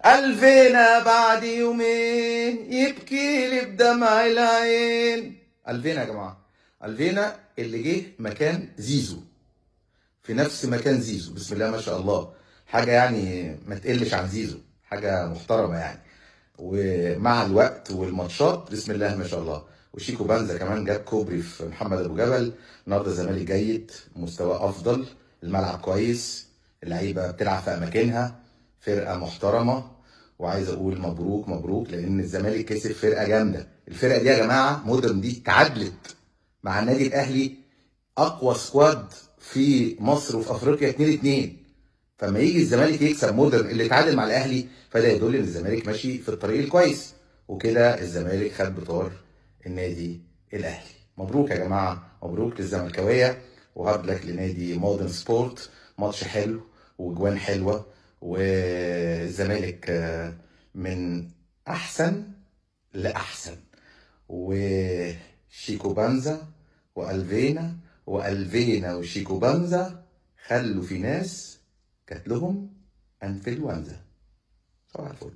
الفينا بعد يومين يبكي لي بدمع العين. الفينا يا جماعه، الفينا اللي جه مكان زيزو، في نفس مكان زيزو. بسم الله ما شاء الله، حاجه يعني ما تقلش عن زيزو، حاجه محترمه يعني. ومع الوقت والماتشات بسم الله ما شاء الله. وشيكو بانزا كمان جاب كوبري في محمد ابو جبل. النهارده الزمالك جيد، مستواه افضل، الملعب كويس، اللعيبه بتلعب في اماكنها، فرقه محترمه. وعايز اقول مبروك مبروك، لان الزمالك كسب فرقه جامده. الفرقه دي يا جماعه مودرن دي تعادلت مع النادي الاهلي، اقوى سكواد في مصر وفي افريقيا 2-2. فلما يجي الزمالك يكسب مودرن اللي اتعادل مع الاهلي، فده يدل ان الزمالك ماشي في الطريق الكويس. وكده الزمالك خد بطار النادي الاهلي. مبروك يا جماعه، مبروك للزملكاويه، وهارد لك لنادي مودرن سبورت. ماتش حلو وجوان حلوه، والزمالك من احسن لاحسن. وشيكو بانزا والفينا، والفينا وشيكو بانزا خلوا في ناس جات لهم انفلونزا. صباح الفل.